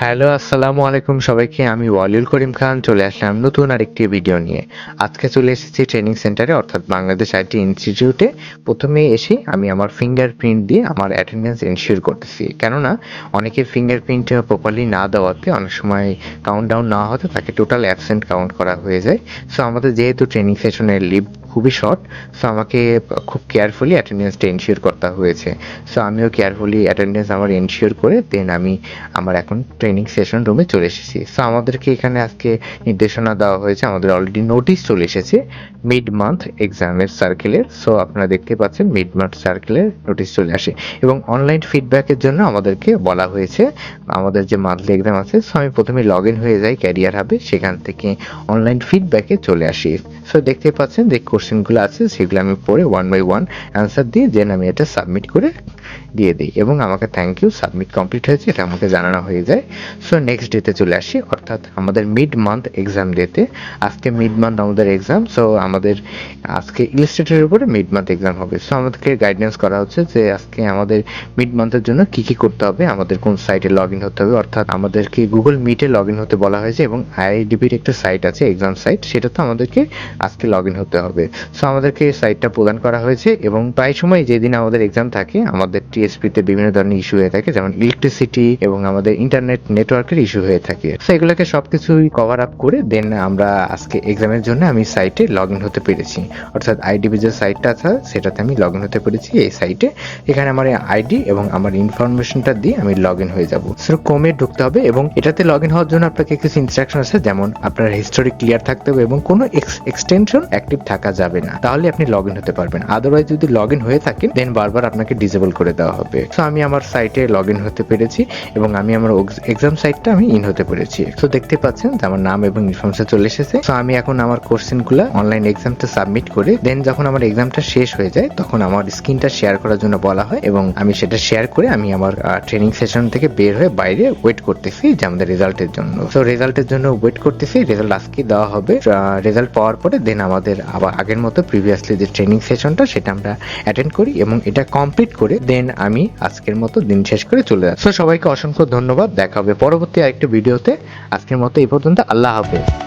Hello, আসসালামু আলাইকুম সবাইকে। আমি ওয়ালিউল করিম খান চলে আসলাম নতুন আরেকটি ভিডিও নিয়ে। আজকে চলে এসেছি ট্রেনিং সেন্টারে অর্থাৎ বাংলাদেশ আইটি ইনস্টিটিউটে। প্রথমে এসে আমি আমার ফিঙ্গারপ্রিন্ট দিয়ে আমার অ্যাটেন্ডেন্স এনশিওর করতেছি। কেননা অনেকের ফিঙ্গারপ্রিন্ট প্রপারলি না দেওয়াতে অনেক সময় কাউন্ট ডাউন না হতে তাকে টোটাল অ্যাবসেন্ট কাউন্ট করা হয়ে যায়। সো আমাদের যেহেতু ট্রেনিং সেশনের লিভ খুবই শর্ট, সো আমাকে খুব কেয়ারফুলি অ্যাটেন্ডেন্সটা এনশিওর করতে হয়েছে। সো আমিও কেয়ারফুলি অ্যাটেন্ডেন্স আমার এনশিওর করে দেন আমি আমার এখন ট্রেনিং সেশন রুমে চলে এসেছি। সো আমাদেরকে এখানে আজকে নির্দেশনা দেওয়া হয়েছে, আমাদের অলরেডি নোটিশ চলে এসেছে মিড মান্থ এক্সামের সার্কেলের। সো আপনারা দেখতে পাচ্ছেন মিড মান্থ সার্কেলের নোটিশ চলে আসে এবং অনলাইন ফিডব্যাকের জন্য আমাদেরকে বলা হয়েছে আমাদের যে মান্থলি এক্সাম আছে। সো আমি প্রথমে লগ ইন হয়ে যাই ক্যারিয়ার হাবে, সেখান থেকে অনলাইন ফিডব্যাকে চলে আসি। সো দেখতে পাচ্ছেন যে কোশ্চেনগুলো আছে সেগুলো আমি পড়ে ওয়ান বাই ওয়ান অ্যান্সার দিয়ে দেন আমি এটা সাবমিট করে দিয়ে দিই এবং আমাকে থ্যাংক ইউ সাবমিট কমপ্লিট হয়েছে এটা আমাকে জানানো হয়ে যায়। সো নেক্সট ডেতে চলে আসি অর্থাৎ আমাদের মিড মান্থ এক্সাম ডেতে। আজকে মিড মান্থ আমাদের এক্সাম। সো আমাদের আজকে ইলাস্ট্রেটরের উপরে মিড মান্থ এক্সাম হবে। সো আমাদেরকে গাইডেন্স করা হচ্ছে যে আজকে আমাদের মিড মান্থের জন্য কি কি করতে হবে, আমাদের কোন সাইটে লগ ইন হতে হবে, অর্থাৎ আমাদেরকে গুগল মিটে লগ ইন হতে বলা হয়েছে এবং আইআইডিবির একটা সাইট আছে এক্সাম সাইট, সেটাতে আমাদেরকে আজকে লগ ইন হতে হবে। সো আমাদেরকে এই সাইটটা প্রদান করা হয়েছে এবং প্রায় সময় যেদিন আমাদের এক্সাম থাকে আমাদের টিএসপিতে বিভিন্ন ধরনের ইস্যু হয়ে থাকে, যেমন ইলেকট্রিসিটি এবং আমাদের ইন্টারনেট নেটওয়ার্কের ইস্যু হয়ে থাকে। সো এগুলোকে সবকিছুই কভার আপ করে দেন আমরা আজকে এক্সামের জন্য আমি সাইটে লগ ইন হতে পেরেছি, অর্থাৎ আইডিবি যে সাইটটা আছে সেটাতে আমি লগ ইন হতে পেরেছি। এই সাইটে এখানে আমার আইডি এবং আমার ইনফরমেশনটা দিয়ে আমি লগ ইন হয়ে যাব। সো ক্রোমে ঢুকতে হবে এবং এটাতে লগ ইন হওয়ার জন্য আপনাকে কিছু ইনস্ট্রাকশন আছে, যেমন আপনার হিস্টোরি ক্লিয়ার থাকতে হবে এবং কোনো এক্সটেনশন অ্যাক্টিভ থাকা যাবে না, তাহলে আপনি লগ ইন হতে পারবেন। আদারওয়াইজ যদি লগ ইন হয়ে থাকেন দেন বারবার আপনাকে ডিসেবল করে দেওয়া হবে। সো আমি আমার সাইটে লগ ইন হতে পেরেছি এবং আমি আমার এক্সাম সাইটটা আমি ইন হতে পেরেছি। সো দেখতে পাচ্ছেন যে আমার নাম এবং ইনফরমেশন চলে এসেছে। সো আমি এখন আমার কোশ্চেনগুলো অনলাইন এক্সামটা সাবমিট করে দেন যখন আমার এক্সামটা শেষ হয়ে যায় তখন আমার স্ক্রিনটা শেয়ার করার জন্য বলা হয় এবং আমি সেটা শেয়ার করে আমি আমার ট্রেনিং সেশন থেকে বের হয়ে বাইরে ওয়েট করতেছি যে আমাদের রেজাল্টের জন্য। সো রেজাল্টের জন্য ওয়েট করতেছি, রেজাল্ট আজকে দেওয়া হবে। রেজাল্ট পাওয়ার পরে দেন আমাদের আবার আগের মতো প্রিভিয়াসলি যে ট্রেনিং সেশনটা সেটা আমরা অ্যাটেন্ড করি এবং এটা কমপ্লিট করে দেন আমি আজকের মতো দিন শেষ করে চলে যাচ্ছি। সো সবাইকে অসংখ্য ধন্যবাদ, দেখা হবে পরবর্তী আরেকটা ভিডিওতে। আজকের মতো এই পর্যন্ত, আল্লাহ হাফেজ।